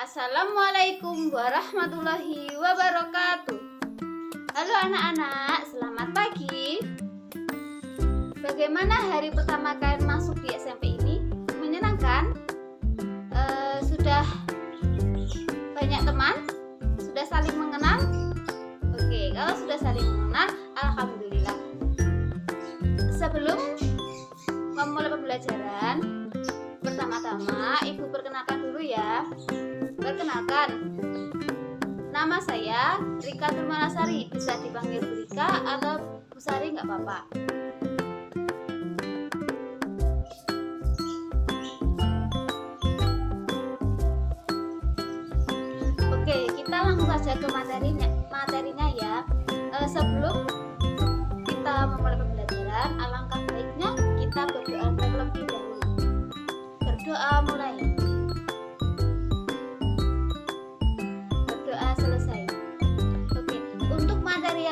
Assalamualaikum warahmatullahi wabarakatuh. Halo anak-anak, selamat pagi. Bagaimana hari pertama kalian masuk di SMP ini? Menyenangkan? Sudah banyak teman? Sudah saling mengenal? Oke, kalau sudah saling mengenal, alhamdulillah. Sebelum memulai pembelajaran, pertama-tama Ibu perkenalkan dulu ya. Perkenalkan, nama saya Rika Turmanasari, bisa dipanggil Bu Rika atau Bu Sari nggak apa-apa. Oke, kita langsung saja ke materinya ya. Sebelum kita memulai pembelajaran, alangkah baiknya kita berdoa terlebih dahulu. Berdoa mulai.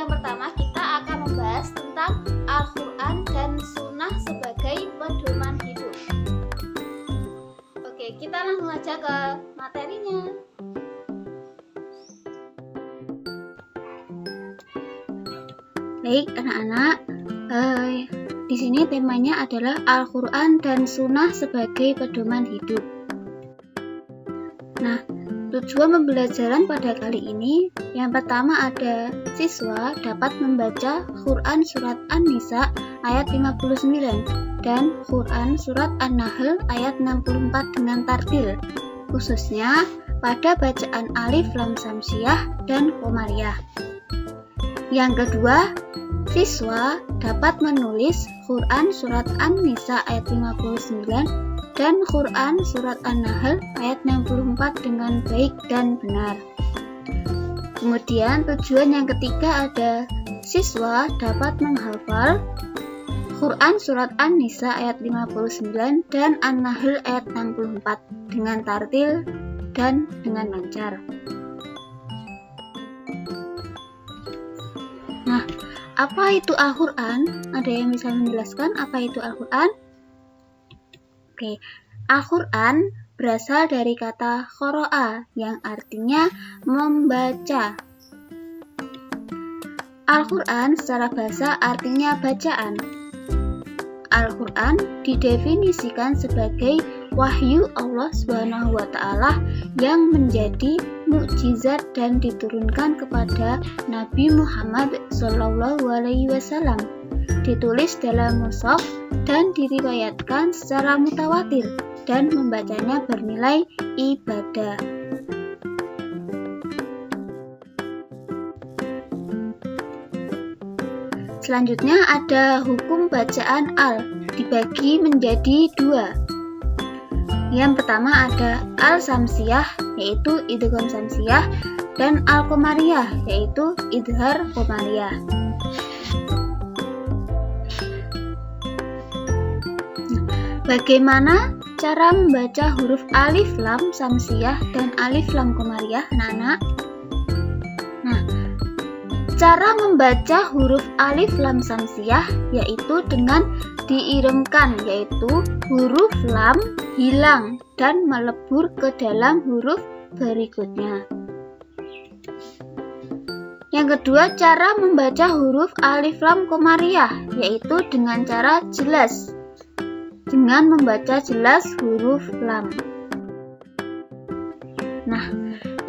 Pertama kita akan membahas tentang Al-Quran dan Sunnah sebagai pedoman hidup. Oke, kita langsung aja ke materinya. Baik anak-anak, di sini temanya adalah Al-Quran dan Sunnah sebagai pedoman hidup. Nah, tujuan pembelajaran pada kali ini, yang pertama ada siswa dapat membaca Quran Surat An-Nisa ayat 59 dan Quran Surat An-Nahl ayat 64 dengan tartil, khususnya pada bacaan Alif Lam Samsiyah dan Qomariyah. Yang kedua, siswa dapat menulis Quran Surat An-Nisa ayat 59 dan Quran Surat An-Nahl ayat 64 dengan baik dan benar. Kemudian tujuan yang ketiga ada siswa dapat menghafal Quran Surat An-Nisa ayat 59 dan An-Nahl ayat 64 dengan tartil dan dengan lancar. Nah, apa itu Al-Quran? Ada yang bisa menjelaskan apa itu Al-Quran? Oke, Al-Quran berasal dari kata qara'a yang artinya membaca. Al-Quran secara bahasa artinya bacaan. Al-Quran didefinisikan sebagai wahyu Allah SWT yang menjadi mukjizat dan diturunkan kepada Nabi Muhammad SAW. Ditulis dalam mushaf dan diriwayatkan secara mutawatir dan membacanya bernilai ibadah. Selanjutnya ada hukum bacaan al, dibagi menjadi dua. Yang pertama ada al-samsiyah, yaitu idgham samsiyah, dan al-qomariyah, yaitu idhar qomariyah. Bagaimana cara membaca huruf alif lam samsiyah dan alif lam qomariyah, anak-anak? Nah, cara membaca huruf alif lam samsiyah yaitu dengan diiremkan, yaitu huruf lam hilang dan melebur ke dalam huruf berikutnya. Yang kedua, cara membaca huruf alif lam qomariyah yaitu dengan cara jelas, dengan membaca jelas huruf lam. Nah,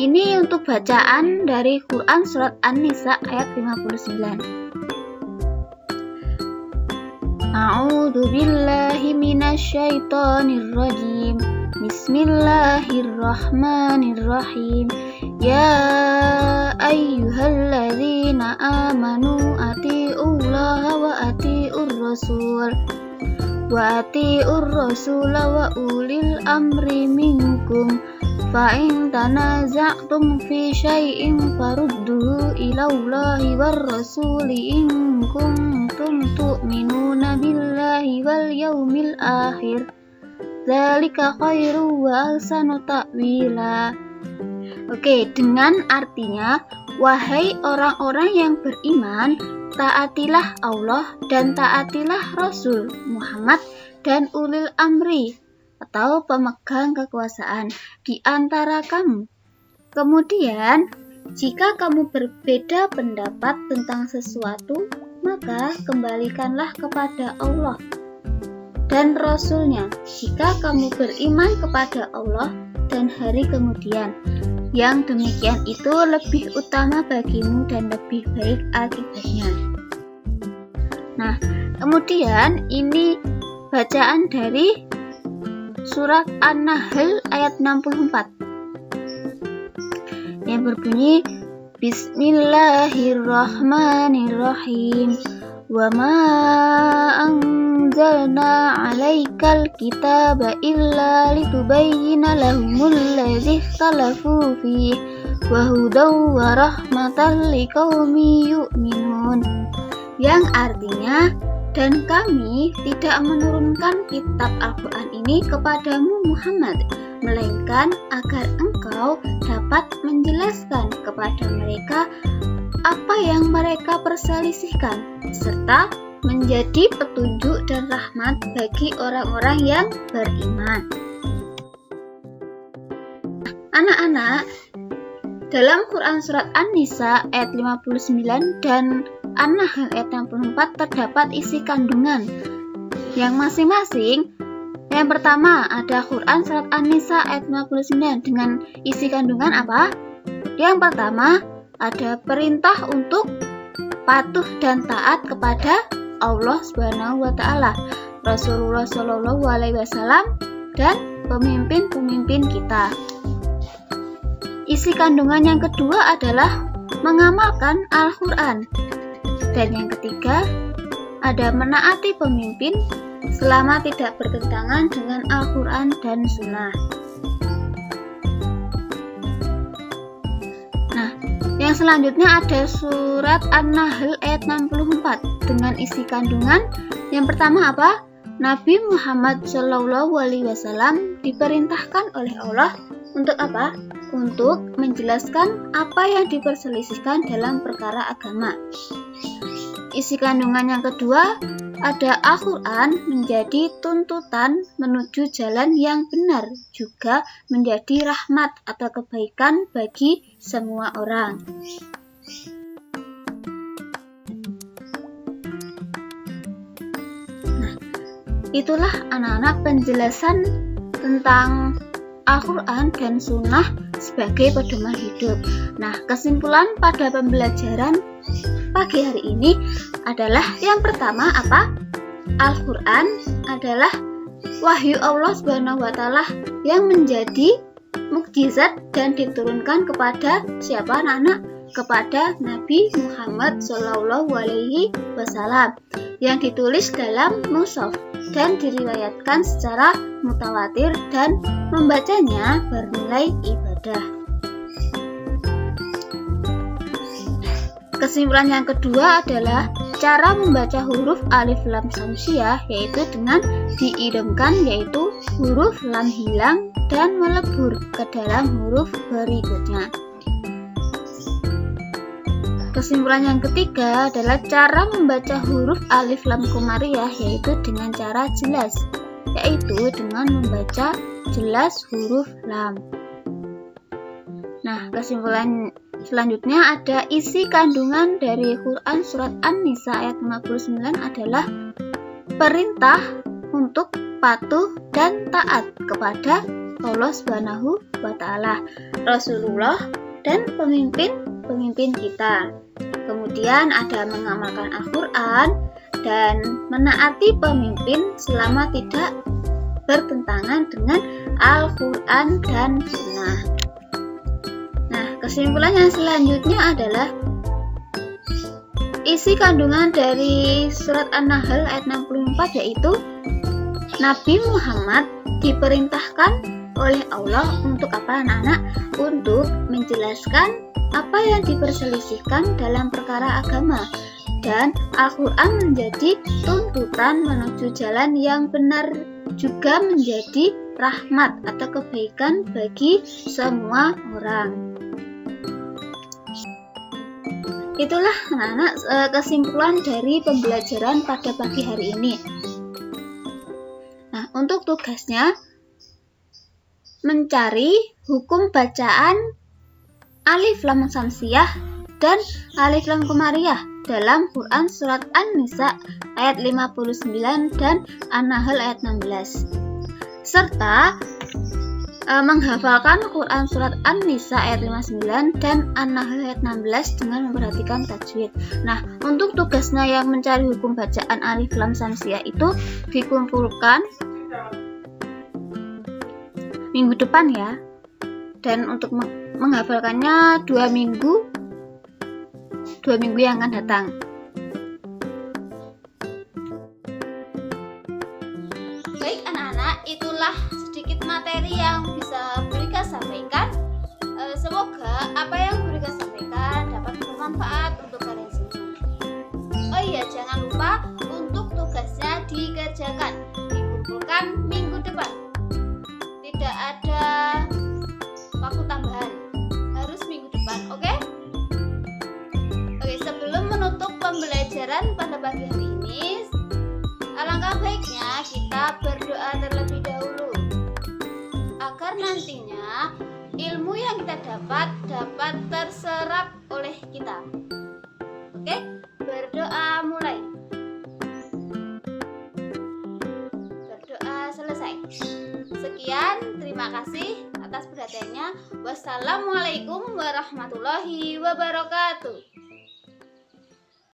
ini untuk bacaan dari Quran Surat An-Nisa ayat 59. A'udzu billahi minasyaitonir rajim. Bismillahirrahmanirrahim. Ya ayyuhalladzina amanu atiiullaha wa atiiur rasul. Wa atiiur rasula wa ulil amri minkum fa in tanaza'tum fi syai'in farudduhu ilallahi war rasuli in kuntum tu'minuna billahi wal yaumil akhir dzalika khairu wa ahsanu ta'wila. Oke, dengan artinya, wahai orang-orang yang beriman, taatilah Allah dan taatilah Rasul Muhammad dan ulil amri atau pemegang kekuasaan di antara kamu. Kemudian, jika kamu berbeda pendapat tentang sesuatu, maka kembalikanlah kepada Allah dan Rasul-Nya. Jika kamu beriman kepada Allah dan hari kemudian, yang demikian itu lebih utama bagimu dan lebih baik akibatnya. Nah, kemudian ini bacaan dari surat An-Nahl ayat 64 yang berbunyi, Bismillahirrahmanirrahim. Wa ma anzalna 'alaikal kitaba illa litubayyana lahumul ladzi ikhtalafu fihi wa hudaw wa rahmatan liqaumin yu'minun. Yang artinya, dan kami tidak menurunkan kitab Al-Quran ini kepadamu Muhammad, melainkan agar engkau dapat menjelaskan kepada mereka apa yang mereka perselisihkan, serta menjadi petunjuk dan rahmat bagi orang-orang yang beriman. Anak-anak, dalam Quran Surat An-Nisa ayat 59 dan An-Nahl ayat 64 terdapat isi kandungan yang masing-masing. Yang pertama ada Quran Surat An-Nisa ayat 59 dengan isi kandungan apa? Yang pertama ada perintah untuk patuh dan taat kepada Allah Subhanahu wa taala, Rasulullah Shallallahu alaihi wasallam dan pemimpin-pemimpin kita. Isi kandungan yang kedua adalah mengamalkan Al-Quran. Dan yang ketiga, ada menaati pemimpin selama tidak bertentangan dengan Al-Quran dan Sunnah. Nah, yang selanjutnya ada surat An-Nahl ayat 64 dengan isi kandungan. Yang pertama apa? Nabi Muhammad Shallallahu alaihi wasallam diperintahkan oleh Allah untuk apa? Untuk menjelaskan apa yang diperselisihkan dalam perkara agama. Isi kandungan yang kedua, ada Al-Quran menjadi tuntutan menuju jalan yang benar, juga menjadi rahmat atau kebaikan bagi semua orang. Nah, itulah anak-anak penjelasan tentang Al-Quran dan Sunnah sebagai pedoman hidup. Nah, kesimpulan pada pembelajaran pagi hari ini adalah yang pertama apa? Al-Quran adalah wahyu Allah Subhanahu wa taala yang menjadi mukjizat dan diturunkan kepada siapa anak-anak? Kepada Nabi Muhammad Shallallahu alaihi wasallam yang ditulis dalam mushaf dan diriwayatkan secara mutawatir dan membacanya bernilai ibadah. Kesimpulan yang kedua adalah cara membaca huruf alif lam samsiah, yaitu dengan diidamkan, yaitu huruf lam hilang dan melebur ke dalam huruf berikutnya. Kesimpulan yang ketiga adalah cara membaca huruf alif lam komariah, yaitu dengan cara jelas, yaitu dengan membaca jelas huruf lam. Nah, kesimpulan selanjutnya ada isi kandungan dari Quran Surat An-Nisa ayat 59 adalah perintah untuk patuh dan taat kepada Allah Subhanahu wa taala, Rasulullah dan pemimpin kita. Kemudian ada mengamalkan Al-Quran dan menaati pemimpin selama tidak bertentangan dengan Al-Quran dan Sunnah. Nah, kesimpulan yang selanjutnya adalah isi kandungan dari surat An-Nahl ayat 64, yaitu Nabi Muhammad diperintahkan oleh Allah untuk apa anak-anak? Untuk menjelaskan apa yang diperselisihkan dalam perkara agama, dan Al-Quran menjadi tuntutan menuju jalan yang benar, juga menjadi rahmat atau kebaikan bagi semua orang. Itulah anak-anak kesimpulan dari pembelajaran pada pagi hari ini. Nah, untuk tugasnya mencari hukum bacaan alif lam samsiyah dan alif lam qamariyah dalam Quran surat An-Nisa ayat 59 dan An-Nahl ayat 16, serta menghafalkan Quran surat An-Nisa ayat 59 dan An-Nahl ayat 16 dengan memperhatikan tajwid. Nah, untuk tugasnya yang mencari hukum bacaan alif lam samsiyah itu dikumpulkan minggu depan ya. Dan untuk menghafalkannya 2 minggu yang akan datang. Baik anak-anak, itulah sedikit materi yang bisa Burika sampaikan. Semoga apa yang Burika sampaikan dapat bermanfaat untuk kalian semua. Oh iya, jangan lupa untuk tugasnya dikerjakan, dikumpulkan minggu depan. Tidak ada waktu tambahan, harus minggu depan, oke? Oke, sebelum menutup pembelajaran pada pagi hari ini, alangkah baiknya kita berdoa terlebih dahulu agar nantinya ilmu yang kita dapat terserap oleh kita. Oke, berdoa mulai. Berdoa selesai. Sekian, terima kasih atas perhatiannya. Wassalamualaikum warahmatullahi wabarakatuh.